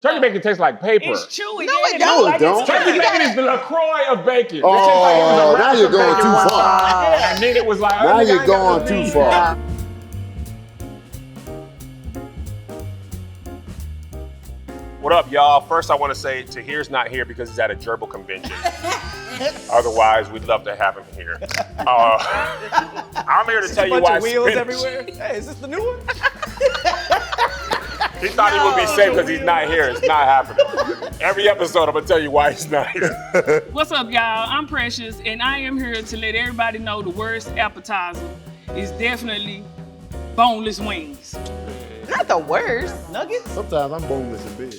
Turkey bacon tastes like paper. It's chewy. No, it don't. Turkey bacon is the LaCroix of bacon. Oh, now you're going too far. And then it was like, Now you're going too far. What up, y'all? First, I want to say Tahir's not here because he's at a gerbil convention. Otherwise, we'd love to have him here. I'm here to tell you why wheels Spinach. everywhere. Hey, is this the new one? He thought he would be safe because he's not here. It's not happening. Every episode, I'm going to tell you why he's not here. What's up, y'all? I'm Precious, and I am here to let everybody know the worst appetizer is definitely boneless wings. Not the worst. Nuggets? Sometimes I'm boneless in bed.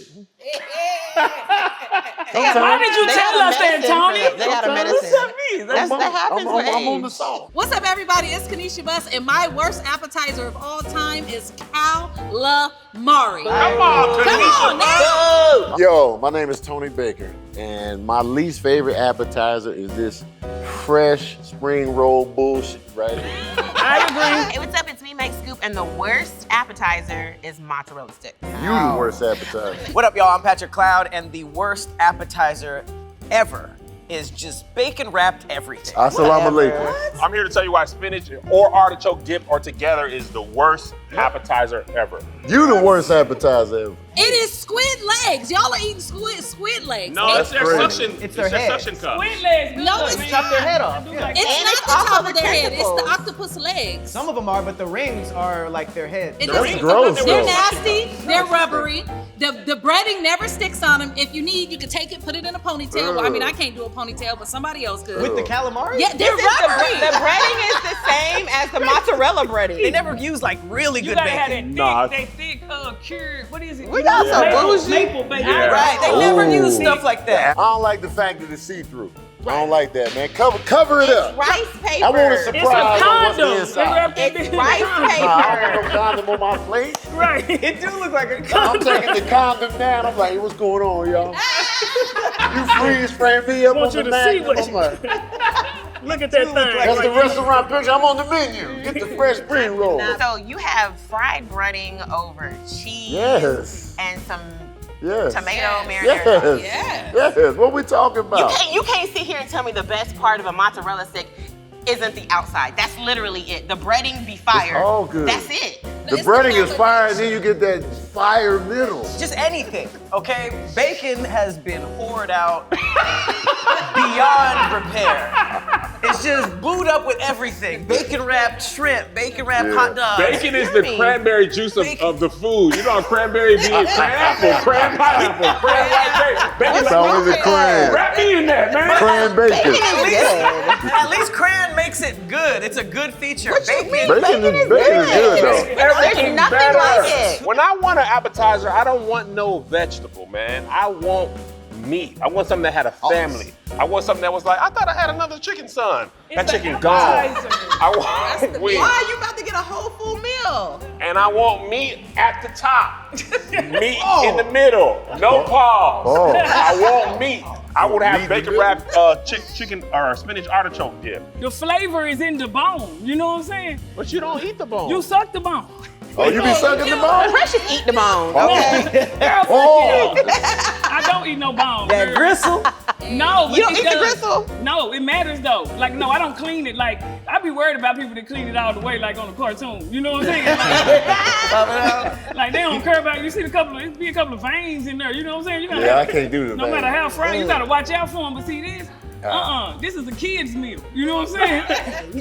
Why did you tell us that, Tony? They got a medicine. That happens with I'm on age. the salt. What's up, everybody? It's Kanisha Bus, and my worst appetizer of all time is calamari. Come on, Come on now. Yo, my name is Tony Baker, and my least favorite appetizer is this fresh spring roll bullshit right here. I agree. Hey, what's up? It's me, MegScoop, and the worst appetizer is mozzarella sticks. You the worst appetizer. What up, y'all? I'm Patrick Cloud, and the worst appetizer ever is just bacon-wrapped everything. Assalamu alaikum. I'm here to tell you why spinach or artichoke dip or together is the worst appetizer ever. You the worst appetizer ever. It is squid legs. Y'all are eating squid legs. No, that's their crazy. suction. It's their their head. suction cup. Squid legs. good, No, it's man. Chop their head off. I do Yeah. like It's that. And not it's the top also of their head. It's the tentacles. octopus legs. Some of them are, but the rings are like their head. It The doesn't- rings- gross, They're though. nasty. They're rubbery. The breading never sticks on them. If you need, you can take it, put it in a ponytail. Well, I mean, I can't do a ponytail, but somebody else could. With the calamari? Yeah, they're This is rubbery. the breading is the same as the mozzarella breading. They never use like really You good gotta bacon. have that Nah. thick, cured, what is it? We got some bougie. Maple bacon. Yeah. Right, they never Ooh. use stuff like that. I don't like the fact that it's see-through. I don't like that, man. Cover it up. Rice paper. I want a It's a surprise on what's condom. They inside. wrapped that It's bitch in rice a condom. paper. I don't want no condom on my plate. Right. It do look like a I'm condom. taking the condom down. I'm like, hey, what's going on, y'all? You freeze frame me up Want on you the to see Mac. what I'm like, Look at that thing. that's the restaurant picture. I'm on the menu. Get the fresh spring roll. So you have fried breading over cheese Yes. and some Yes. tomato marinara. Yes. Yeah. Yes. What we talking You about? can't sit here and tell me the best part of a mozzarella stick isn't the outside. That's literally it. The breading be fire. It's all good. That's it. The It's breading the is fire, and then you get that fire middle. Just anything, okay? Bacon has been hoard out beyond repair. It's just booed up with everything. Bacon wrapped shrimp, bacon wrapped Yeah. hot dogs. Bacon is the cranberry juice of the food. You know how cranberry be cran apple, cran pineapple, cran white grape. Bacon It's like, always a cran. wrap me in that, man. Cran bacon. At least cran makes it good. It's a good feature. Bacon. Bacon is good, though. Everything's nothing better. like it. When I want an appetizer, I don't want no vegetable, man. I want meat. I want something that had a family. I want something that was like, I thought I had another chicken son. That It's chicken an gone. appetizer. I want wings. Why you about to get a whole full meal? And I want meat at the top. Meat in the middle. No pause. Oh. I want meat. I would Meat have in the bacon middle? wrapped chicken or spinach artichoke dip. The flavor is in the bone. You know what I'm saying? But you don't eat the bone. You suck the bone. Oh, you be sucking the bone? Precious eat the bone. Okay. Girl, Oh. fuck you. I don't eat no bone. That girl. gristle. No, but You don't it eat the does. gristle? No, it matters though. Like, no, I don't clean it. Like, I be worried about people that clean it all the way, like on a cartoon. You know what I'm saying? Like they don't care about. You see it be a couple of veins in there. You know what I'm saying? You gotta Yeah, I can't do the No veins. matter how fried, you gotta watch out for them. But see this. This is a kid's meal. You know what I'm saying?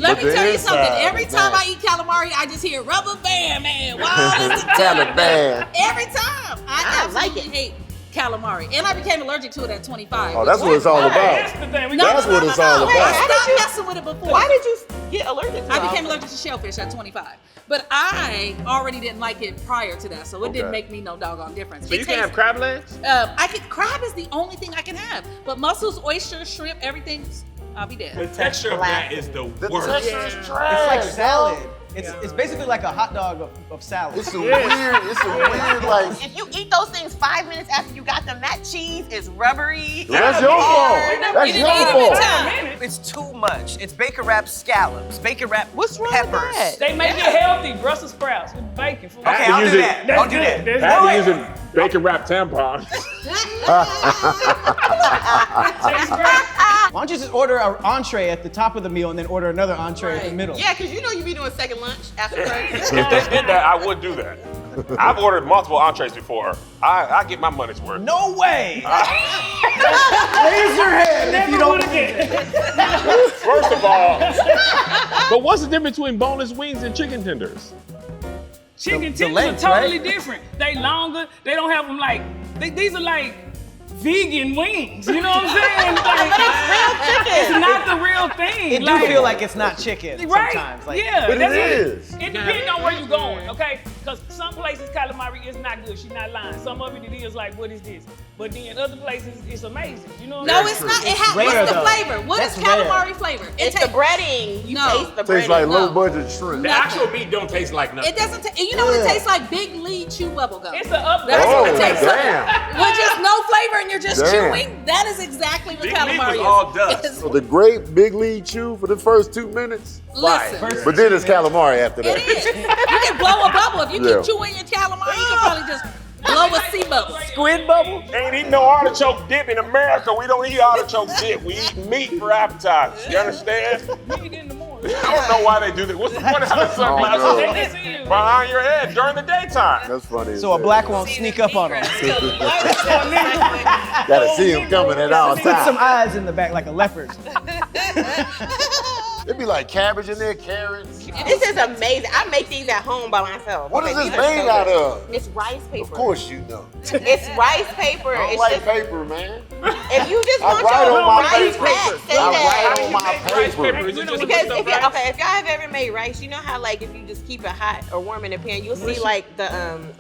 Let me the tell you inside something. Every is time nice. I eat calamari, I just hear rubber band, man. Wow, it's the Taliban. Every time. I like absolutely hate calamari. And I became allergic to it at 25. Oh, that's what it's all That's about. the thing. We No, got That's no, what no, it's no, all no. about. I How did stopped you- messing with it before. Why did you get allergic to I it? became allergic to shellfish at 25. But I already didn't like it prior to that, so it didn't Okay. make me no doggone difference. So It you can have tastes- crab legs? crab is the only thing I can have. But mussels, oysters, shrimp, everything, I'll be The dead. texture of that is the The worst. texture is It's trash. like salad. It's basically like a hot dog of salad. It's a weird like. If you eat those things 5 minutes after you got them, that cheese is rubbery. That's your fault. That's your fault. It's too much. It's bacon wrapped scallops, bacon wrapped peppers. They make it healthy. Brussels sprouts with bacon. Okay, I'll do that. I'll do that. After using bacon wrapped tampons. Why don't you just order an entree at the top of the meal and then order another entree in the middle? Yeah, because you know you be doing second lunch after breakfast. If they did that, I would do that. I've ordered multiple entrees before. I get my money's worth. No way! Raise your hand if you don't believe it. First of all, but what's the difference between boneless wings and chicken tenders? Chicken The tenders length, are totally right? different. They longer. They don't have them like. These are like vegan wings. You know what I'm saying? Like, it's not the real thing. It do feel like it's not chicken sometimes. Like, yeah, But that's it is. It depends on where you're going, okay? Because some places calamari is not good. She's not lying. Some of it is like, what is this? But then other places, it's amazing. You know what No, I'm it's saying? not. rare, What's the though. flavor? What is That's rare. calamari flavor? It's the breading. You No. taste the breading. Tastes like No. low budget shrimp. The actual meat don't taste like nothing. It doesn't. You know what it tastes like? Big Lead chew bubble gum. It's an upgrade. That's Oh, what it tastes like. damn. With just no flavor and you're just Damn. chewing. That is exactly what Big Lead calamari was is. all dust. It's- So the great Big Lead chew for the first 2 minutes. Listen, But then it's calamari after it that. is. You can blow a bubble. If you Yeah. keep chewing your calamari, you can probably just blow a sea bubble. Squid bubble? Ain't eating no artichoke dip in America. We don't eat artichoke dip. We eat meat for appetizers. You understand? Meat in the morning. I don't know why they do that. What's the point of having no. sunglasses They can see you. behind your head during the daytime? That's funny. as So a hell. black won't sneak up on them. Gotta see him coming at all Put some times. eyes in the back like a leopard. It'd be like cabbage in there, carrots. This is amazing. I make these at home by myself. What is Okay, this these are made so out good. of? It's rice paper. Of course you know. It's rice paper. I don't It's like just, paper, man. if you just I want write your on my rice paper. back, say I that. write on my Rice paper. paper. Is it just Because with if the rice? y'all have ever made rice, you know how like if you just keep it hot or warm in a pan, you'll see like the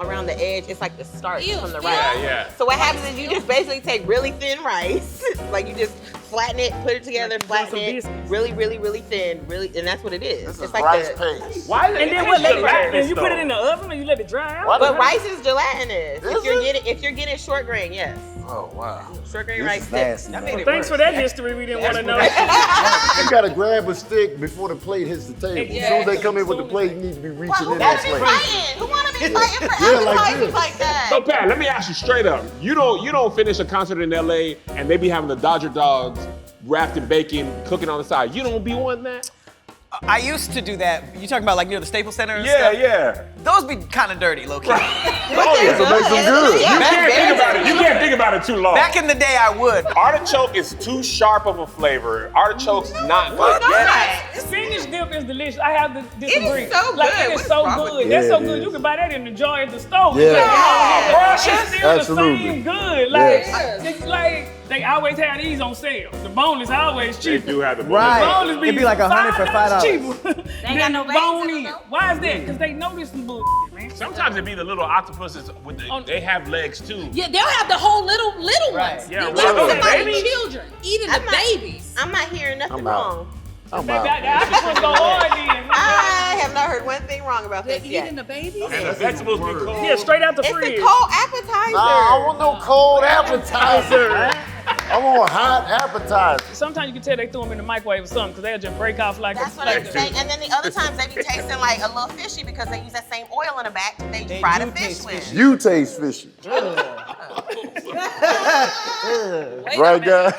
around the edge, it's like the starch Ew, from the yeah. rice. Yeah. So what happens is you just basically take really thin rice, like you just flatten it, put it together, flatten some it, biscuits. really, really, really thin, really, and that's what it is. This is It's like rice the, paste. Why is it? And then what? Let it dry. gelatinous, You put it though? in the oven or you let it dry out? Why but the- rice is gelatinous. Is it? If you're getting short grain, yes. Oh, wow. Short grain This rice is sticks. nasty, That man. made it Thanks for worse. that history we didn't want to know. You gotta grab a stick before the plate hits the table. As soon as they come in with the plate, you need to be reaching Who in that wanna be plate. fighting? Who wanna be fighting for Yeah, like appetizers this. like that? So Pat, let me ask you straight up. You don't finish a concert in LA and they be having the Dodger dogs wrapped in bacon cooking on the side. You don't be wanting that? I used to do that. You talking about like near the Staples Center and Yeah, stuff? yeah. Those be kind of dirty, low key. Oh yeah. So make them good. You can't think about it. You can't think about it too long. Back in the day, I would. Artichoke is too sharp of a flavor. Artichoke's not good. Spinach dip is delicious. I have to disagree. It is so Like good. it What is is so wrong with good. it? That's so Yeah, it good. is. You can buy that in the jar at the store. Yeah. It's still Absolutely. the same good. Like, Yes. it's like they always have these on sale. The boneless always They cheaper. do have the Right. Boneless It'd be like $100 for $5. cheaper ain't got than no the veins in bone them, in. though? Why is that? Because they know this some bullshit, man. Sometimes it be the little octopuses with they have legs too. Yeah, they'll have the whole little Right. ones. Yeah, You right. look at Babies? somebody's children eating the I'm not- babies. I'm not hearing nothing I'm out. wrong. I'm They got out. the octopus go hard then. I have not heard one thing wrong about They're this yet. eating the babies. And the vegetables be cold. Yeah, straight out the It's fridge. a cold appetizer. Nah, I want no cold appetizer. I want hot appetizer. Sometimes you can tell they threw them in the microwave or something because they'll just break off like That's a what like I'm saying. And then the other times they be tasting like a little fishy because they use that same oil in the back they They fry do the fish taste with. fishy. You taste fishy. Right, guys?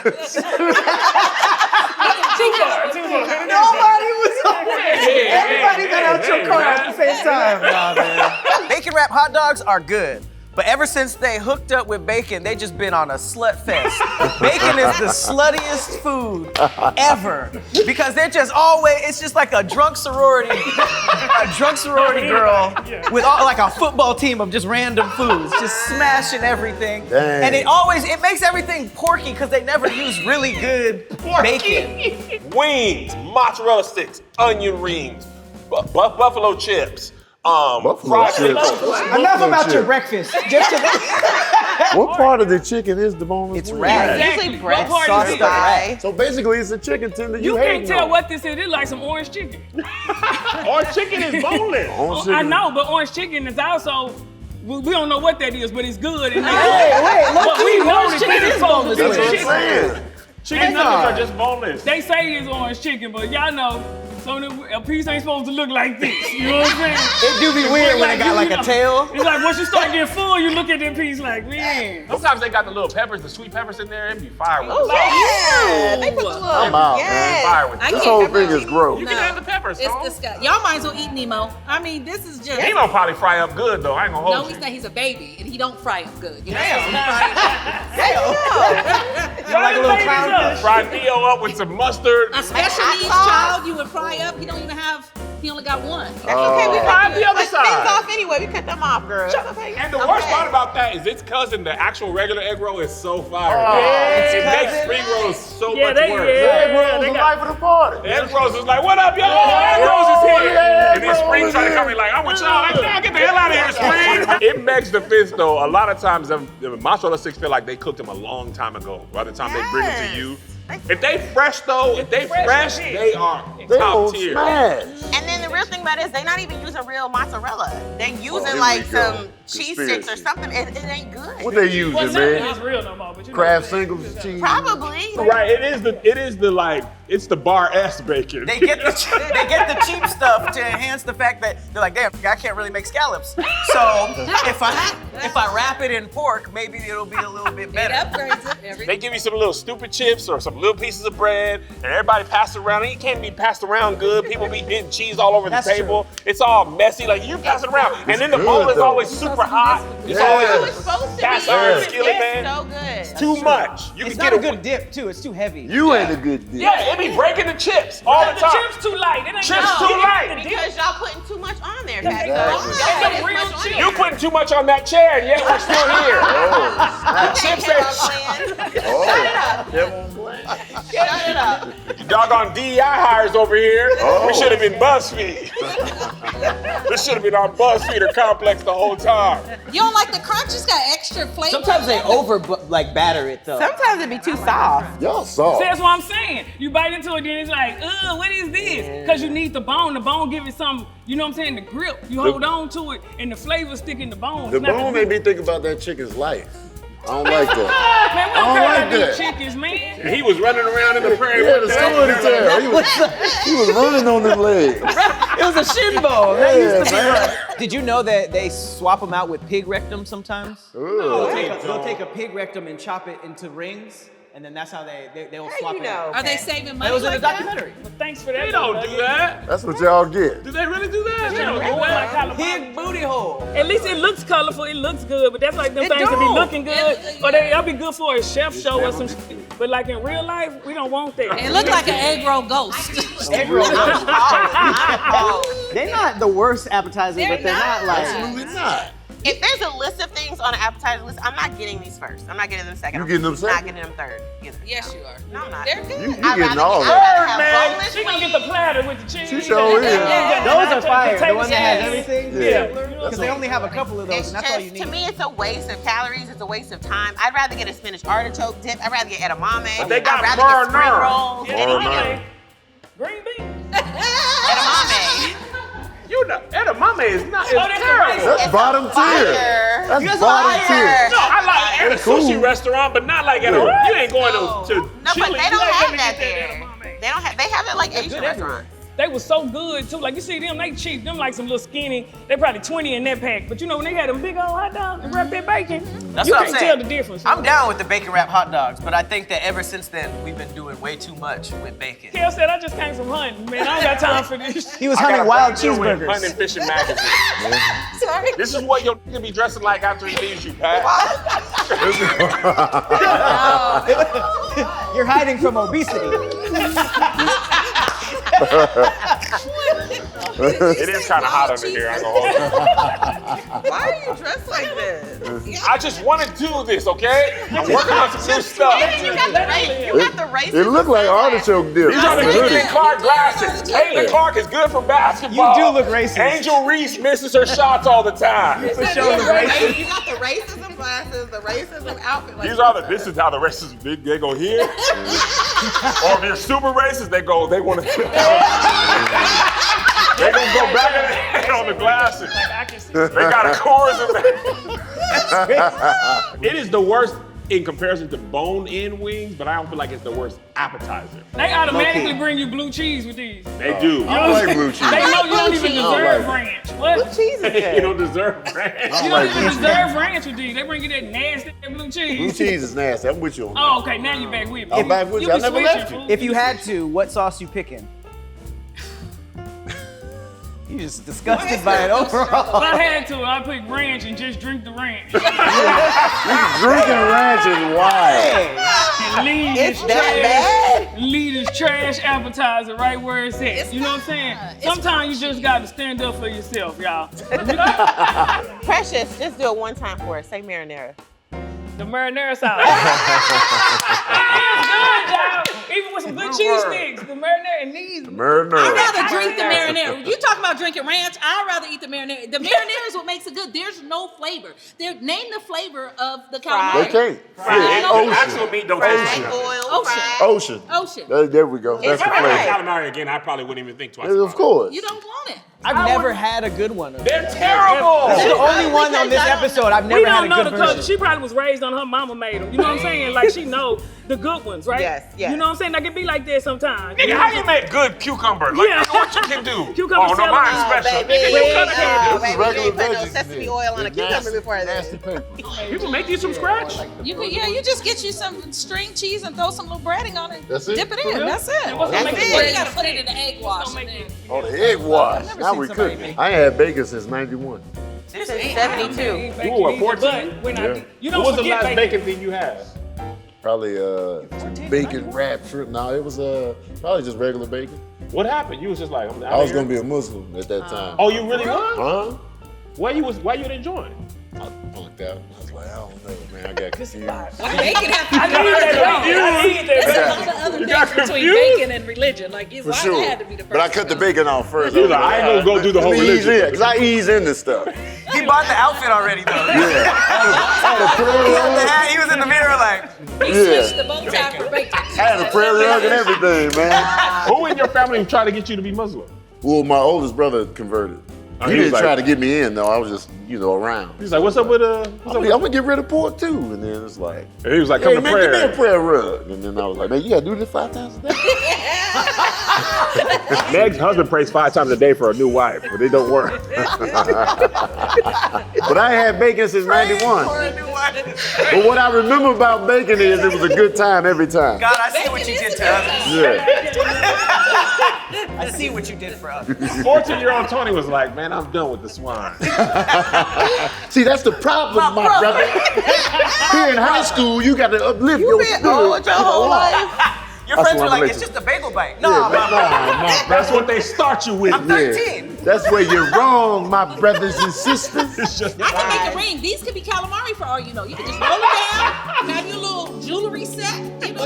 Nobody was on it. Everybody got out your car at the same time. Nah, man. Bacon wrap hot dogs are good. But ever since they hooked up with bacon, they just been on a slut fest. Bacon is the sluttiest food ever. Because they're just always, it's just like a drunk sorority girl with all, like a football team of just random foods, just smashing everything. Dang. And it makes everything porky because they never use really good bacon. Wings, mozzarella sticks, onion rings, buffalo chips, Buffalo fried chicken. Enough about your breakfast. What part of the chicken is the boneless It's wing? rag. Exactly. Usually breast, What part is it? thigh. So basically, it's a chicken tender. You hating can't tell on. what this is. It's like some orange chicken. Orange chicken is boneless. Orange I chicken. know, but orange chicken is also. We don't know what that is, but it's good. And Wait, look, but we know orange that chicken this is is supposed boneless. to be That's what I'm chicken. saying. Chicken nuggets are just boneless. They say it's orange chicken, but y'all know, a piece ain't supposed to look like this. You know what I'm saying? It do be weird when it got like a tail. It's like once you start getting full, you look at that piece like, man. Sometimes they got the little peppers, the sweet peppers in there. It'd be fire with the sauce. Yeah, they put the little. I'm out, man. Yes. Fire with the I This sauce. whole can't thing come is out. gross. You can have the peppers, It's Tom. disgusting. Y'all might as well eat Nemo. I mean, this is just. He don't probably fry up good though. I ain't gonna No, hold he's you. not. He's a baby, and he don't fry up good. You know? Like a little clown fish. Fry Neo up with some mustard. A special hot needs sauce? child, you would fry up. He don't even have. He only got one. That's okay. We Fry cut the other fins side. off anyway. We cut them off, girl. And the worst part about that is its cousin, the actual regular egg roll, is so fire. It makes spring rolls so much worse. Egg rolls the life of the party. Egg rolls is like, what up, y'all? Egg rolls is here. And then Spring trying to come in like, I'm with y'all. Like, nah, get the hell out of here, Spring. It makes the fish though. A lot of times, the mozzarella sticks feel like they cooked them a long time ago. By the time they bring it to you. If they fresh though, if they fresh, they are They top will tier. smash. And then the real thing about it is they're not even using real mozzarella. They're using here like we go. some cheese sticks or Conspiracy. something. It ain't good. What they using, Well, nothing is man? real no more, but you know Kraft what I'm saying? singles cheese. Probably. Right, it is the like, it's the bar S bacon. They get the cheap stuff to enhance the fact that they're like, damn, I can't really make scallops. So if I wrap it in pork, maybe it'll be a little bit It better. upgrades it. They give you some little stupid chips or some little pieces of bread, and everybody pass it around. And it can't be passed around good. People be getting cheese all over the That's table. It's all messy. Like you pass it around, and then the good, bowl is though. always super hot. It's Yeah. Oh, always it's supposed to cast be. iron skillet, It's man. so good. Too much. You It's can not get a good dip too. It's too heavy. You ain't a good dish. Yeah, it be breaking the chips all the The time. chips too light. It ain't Chips no- too light. Because y'all putting too much on there, Pat. Exactly. Y'all putting Real too much on chips. there. You putting too much on that chair, and yet we're still here. Oh, Chips Shut ain't. it up. Doggone DEI hires over here. Oh. We should have been BuzzFeed. This should have been on BuzzFeed or Complex the whole time. You don't like the crunch? It's got extra flavor. Sometimes they batter it though. Sometimes it be too soft. y'all soft. See, that's what I'm saying. You bite into it, then it's like, ugh, what is this? Because you need the bone. The bone give it some, you know what I'm saying, the grip. You hold on to it, and the flavor stick in the bone. The It's not bone grip. made me think about that chicken's life. I don't like that. Man, we I don't don't care like about that. these chickens, man. And he was running around in the prairie Yeah, with the that. story tell. He was running on them legs. It was a shin bone. That Yeah, used to be man. right. Did you know that they swap them out with pig rectum sometimes? Ooh. They'll take a pig rectum and chop it into rings, and then that's how they'll swap you it know? out. Are they saving money? It was in a like that? documentary. But thanks for that. They don't do that. That's what y'all get. Do they really do that? They They don't don't do do it like that. calamari. Pig booty hole. At least it looks colorful, it looks good, but that's like them It things that be do. looking good. Or that'll be good for a chef show or some shit. But like in real life, we don't want that. It looked like an egg roll ghost. Egg roll. They're not the worst appetizer, but they're not like. Absolutely not. If there's a list of things on an appetizer list, I'm not getting these first. I'm not getting them second. You getting them I'm second? not getting them third. Either. Yes, you are. No, I'm not. They're good. You getting all I'd that. rather have Man, boneless she gonna wings. get the platter with the cheese. She sure is. Those are fire. The one that has Yeah. everything. Yeah. Because they only have a couple of those, It's and that's all you just, need. to me, it's a waste of calories. It's a waste of time. I'd rather get a spinach artichoke dip. I'd rather get edamame. But they got I'd rather get spring burner. rolls. Yeah, Anything Burner. else. Green beans. Edamame. You know, edamame is not. It's Oh, that's terrible. crazy. That's It's bottom a tier. fire. That's It's bottom fire. tier. No, I like at a Cool. sushi restaurant, but not like at a. You ain't going to No, Chile. but they You don't ain't have gonna that get there. edamame. They don't have. They have it like Asian restaurants. They were so good too. Like you see them, they cheap. Them like some little skinny. They probably 20 in that pack. But you know when they had them big old hot dogs and wrapped that bacon, That's you what I'm can't saying. tell the difference. I'm down with the bacon wrap hot dogs, but I think that ever since then we've been doing way too much with bacon. Kel said I just came from hunting, man. I don't got time for this. He was I got hunting a wild friend doing cheeseburgers. Hunting Fishing magazine. Sorry. This is what your nigga be dressing like after he leaves you, Pat. You're hiding from obesity. It is kind of hot under here. I ain't gonna hold Why are you dressed like this? you. I just want to do this, okay? I'm working on some new stuff. You got the race. It looked like artichoke dip. These are the Caitlin Clark glasses. Caitlin Clark is good for basketball. You do look racist. Angel Reese misses her shots all the time. For sure the racist. You got the racism glasses, the racism outfit. Like This is how the racists, they go here. Or if you're super racist, they want to. They gonna go back on the glasses. They got a chorus in there. It is the worst in comparison to bone-in wings, but I don't feel like it's the worst appetizer. They automatically bring you blue cheese with these. They do. I like blue cheese. They know you don't even deserve like ranch. What? cheese is good. You don't deserve ranch. You don't even deserve ranch with these. They bring you that nasty blue cheese. Blue cheese is nasty. I'm with you on that. Oh, okay. Now you back with me. I'm back with you. I be never switching, left you. fool. If you had to, what sauce you picking? You just disgusted by it overall. If I had to, I'd pick ranch and just drink the ranch. Drinking ranch is wild. And leave It's this that trash, leave this trash appetizer right where it's at. You know what I'm saying? Sometimes you just got to stand up for yourself, y'all. Precious, just do it one time for us. Say marinara. The marinara sauce. It is good, y'all. Even with some good cheese sticks, the marinara and these. I'd Marinara. rather drink the marinara. You talking about drinking ranch? I'd rather eat the marinara. The marinara is what makes it good. There's no flavor. Name the flavor of the They calamari. can't. Fried. Ocean. Actual meat don't taste Fried good. oil, Ocean. fried. Ocean. Ocean. There we go. That's If the I had flavor. calamari again, I probably wouldn't even think twice. Of about it. course. You don't want it. I've never had a good one. They're terrible. This is the only one on this episode I've We never had don't a know good the color. version. She probably was raised on her mama made them. You know what I'm saying? Like she know the good ones, right? Yes, yes. You know what I'm saying? Like it be like that sometimes. Nigga, how you make good cucumber? Like, Yeah. nigga, what you can do? Cucumber oh, no, celery. mine's special. Nigga, you cut it. Baby, regular you ain't put no veggies sesame in it. oil on a cucumber Nasty- before Nasty that. paper. People make these from scratch. You just get you some string cheese and throw some little breading on it. That's it? Dip it in. That's it. What's gonna That's make it. Well, it? you gotta put it in the egg wash. and then- Oh, the egg wash. Now seen we somebody cooking. make I ain't had bacon since 91. This is 72. You were 14? But when Yeah. you What don't was the forget last bacon thing you had? Probably bacon wrapped shrimp. No, it was probably just regular bacon. What happened? You was just like, I'm out I was here. gonna be a Muslim at that time. Oh, you really was? Huh? Why you didn't join? I punked out. I was like, I don't know, man. I got confused. Bacon have to I be need that. There's a Yeah. lot of other You things got between confused? bacon and religion. Like, For I sure. had to be the first. But I cut the bacon off first. He was like, I ain't gonna go do the whole religion. Because I ease into stuff. He bought the outfit already though. Yeah. I had a prayer rug. He was in the mirror like, He Yeah. switched the bow tie for bacon. I had a prayer rug and everything, man. Who in your family tried to get you to be Muslim? Well, my oldest brother converted. Oh, He he was didn't like- try to get me in though. I was just, around. He's like, what's up with I'm gonna get rid of pork too. And then it's like, And he was like, hey, come to man, give me a prayer. prayer rug. And then I was like, man, you gotta do this 5 times a day. Meg's husband prays 5 times a day for a new wife, but it don't work. But I ain't had bacon since 91. But what I remember about bacon is it was a good time every time. God, I see what you did to us. Yeah. I see what you did for us. 14-year-old Tony was like, man, I'm done with the swine. See, that's the problem, my brother. Here in high school, you gotta uplift your spirit. old your whole life. Your That's friends what were like, I'm it's listening. just a bagel bite. Yeah, No, but nah, That's what they start you with. I'm 13. That's where you're wrong, my brothers and sisters. It's just I can make a ring. These could be calamari for all you know. You can just roll it down, have your little jewelry set. You know,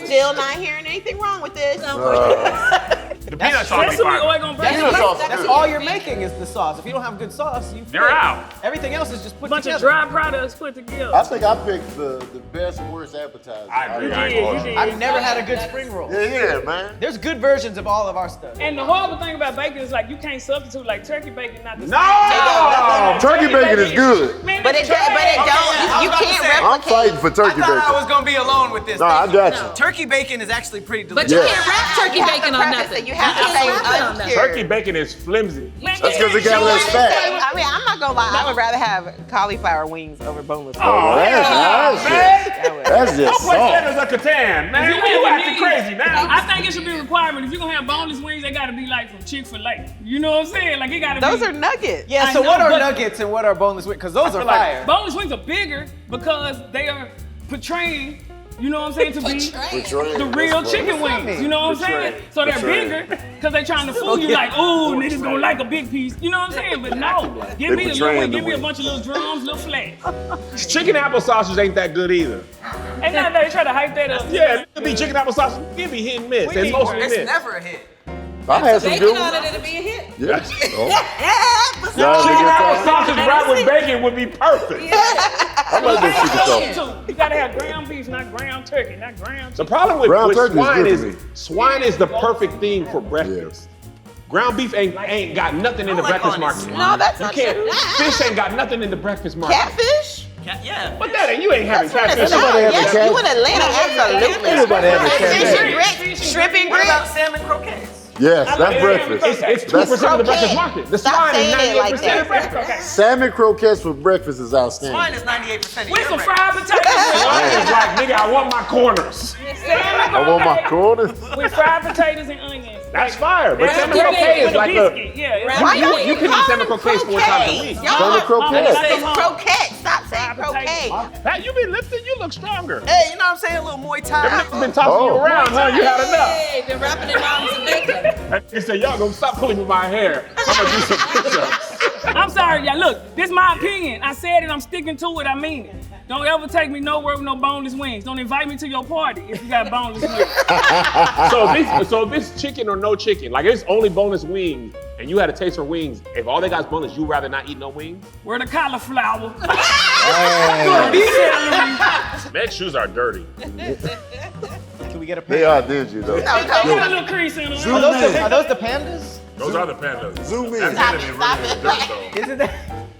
Still not hearing anything wrong with this. the peanut sauce be Sesame fine. oil gonna break Peanut it. sauce. That's all you're making is the sauce. If you don't have good sauce, you They're out. Everything else is just put Bunch of together. dry products put together. I think I picked the best, worst appetizer. I agree. I ain't You gonna- did. I've never had a good spring roll. Yeah, man. There's good versions of all of our stuff. And the horrible thing about bacon is like you can't substitute like turkey bacon, not the No! Turkey bacon is good. Man, But it don't, you can't I'm replicate. fighting for I turkey thought I bacon. was gonna be alone with this. No, I got you. Turkey bacon is actually pretty But delicious. you can't wrap turkey You have bacon to on preface nothing. it. You have to can't say wrap it on nothing. uncured. Turkey bacon is flimsy. That's because it got less fat. I mean, I'm not gonna lie. I would rather have cauliflower wings over boneless. Oh, That's Don't just play soft. Settlers of Catan, man. You acting crazy now. I think it should be a requirement. If you're gonna have boneless wings, they gotta be like from Chick-fil-A. You know what I'm saying? Like it gotta Those be. are nuggets. Yeah, I so know, what are but- nuggets and what are boneless wings? Because those are feel like fire. Boneless wings are bigger because they are portraying You know what I'm saying? To be Betraying. the real chicken wings. You know what I'm saying? So they're bigger because they're trying to fool you like, oh, niggas gonna like a big piece. You know what I'm saying? But no, give me the little wing, give me a bunch of little drums, little flats. Chicken apple sausage ain't that good either. Ain't that they try to hype that up? Yeah, it be chicken apple sausage. It be hit and miss. It's mostly It's miss. never a hit. I had some good Bacon on ones. it, it'll be a hit. Yes. Oh. Chicken apple sausage wrapped with bacon would be perfect. I like this chicken sauce. You gotta have ground beef, not ground turkey, not ground The chicken. problem with Ground turkey is swine good is for me. swine is the perfect thing for breakfast. Ground beef ain't got nothing in the breakfast market. No, that's You not can't. true. Fish ain't got nothing in the breakfast market. Catfish? Yeah. But that ain't, you ain't having catfish. No, Nobody yes, having you in Atlanta, absolutely. Everybody having Fish catfish. and grits, shrimp and What about grits. salmon croquettes? Yes, that's breakfast. It's 2% of the breakfast market. The Stop swine is saying it like 98% of that. breakfast. Salmon croquettes for breakfast is outstanding. Mine is 98% With of some your fried potatoes. Swine is like, nigga, I want my corners. I want my corners. With fried potatoes and onions. That's fire. But That's salmon great croquet is with a like biscuit. a. Yeah, it's Why You y'all can eat call salmon them croquets 4 times a croquets? week. Y'all Salmon are- croquettes. It's croquette. Stop saying Fried croquet. Pat, you been lifting, you look stronger. Hey, you know what I'm saying? A little Muay Thai. Niggas been tossing you around, huh? You had enough. Hey, been wrapping in mountains of bacon. He said, y'all gonna stop pulling with my hair. I'm gonna do some push-ups. I'm sorry, y'all. Look, this is my opinion. I said it, I'm sticking to it, I mean it. Don't ever take me nowhere with no boneless wings. Don't invite me to your party if you got boneless wings. So this chicken or no chicken, like it's only boneless wings, and you had a taste for wings. If all they got is boneless, you rather not eat no wings? Where the cauliflower? Meg's shoes are dirty. Can we get a They panda? are dingy though. Got a little crease in them. Zoom Are in. those the pandas? Those are the pandas. Zoom in. That panda be Stop really it. dirt though. Isn't that?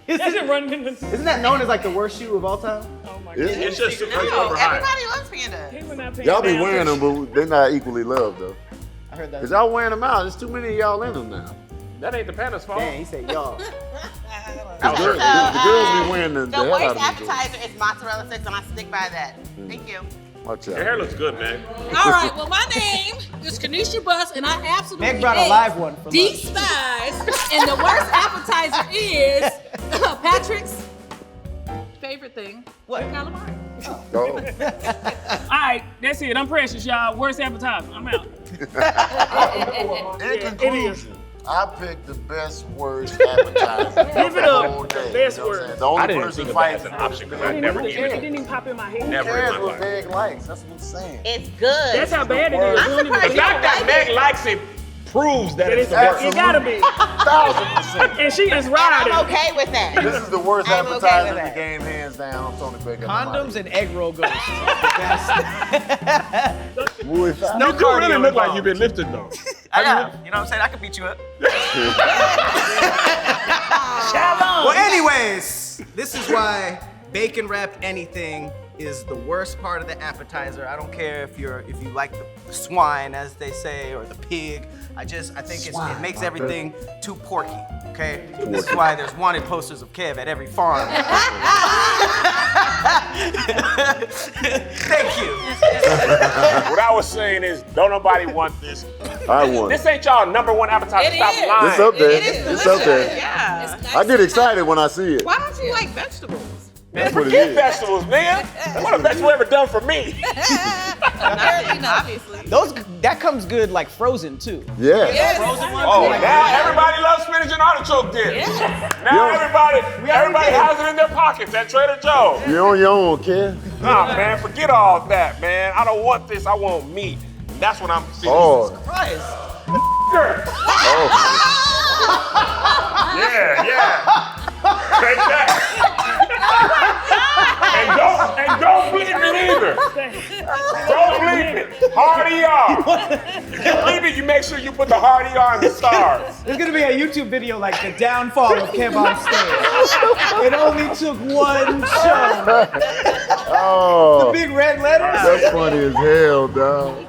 Isn't running in the. Isn't that known as like the worst shoe of all time? Oh my Is god. It's just super No, over high. everybody loves panda. He was not paying Y'all be down wearing for them, but they're not equally loved though. I heard that. Cause y'all wearing them out. There's too many of y'all in them now. That ain't the panda's fault. Dang, he said y'all. The girls be wearing the The hell worst out of them. appetizer is mozzarella sticks, and I stick by that. Thank you. Watch Your hair out. looks good, man. All right, well, my name is Kanisha Bus, and I absolutely Meg brought a hate live one for deep lunch. spies. And the worst appetizer is Patrick's favorite thing. What? Calamari. Oh. All right, that's it. I'm precious, y'all. Worst appetizer. I'm out. In conclusion, I picked the best worst appetizer. Give it the up. whole day, Best you know what I'm word. saying? The I only didn't person think of that as fighting an option because I never It eaten it. didn't even pop in my head. Never cares in my what life. Meg likes. That's what I'm saying. It's good. That's how bad it is. I'm You don't even surprised The you fact that don't like Meg likes it proves that it's the It worst. gotta be. 1000%. And she is And riding. I'm okay with that. This is the worst I'm okay appetizer with in the that. game, hands down. I'm Tony Baker. Condoms and egg roll ghosts. No You do cardio really look like involved. you've been lifted though. I know. You know what I'm saying? I could beat you up. Shalom. Well, anyways, this is why bacon wrapped anything is the worst part of the appetizer. I don't care if you like the swine, as they say, or the pig. I think it makes everything too porky. Okay, this is why there's wanted posters of Kev at every farm. Thank you. What I was saying is, don't nobody want this. I won. This ain't y'all #1 appetizer. It Stop is. lying. It's up there. It is It's up there. Yeah. It's nice I get excited when I see it. Why don't you like vegetables? That's what it Forget is. vegetables, nigga. What a vegetable ever done for me? Nothing, obviously. That comes good like frozen too. Yeah. Oh, now everybody loves spinach and artichoke dip. Now everybody has it in their pockets at Trader Joe's. You're on your own, Kev. Nah, man, forget all that, man. I don't want this. I want meat. And that's what I'm seeing. Oh. Yeah. Take that. and don't bleep it either. Don't bleep it. Hard ER. If you bleep it, you make sure you put the hard ER in the stars. There's gonna be a YouTube video like the downfall of KevOnStage. It only took one show. Oh. Big red letters. That's funny as hell, dog.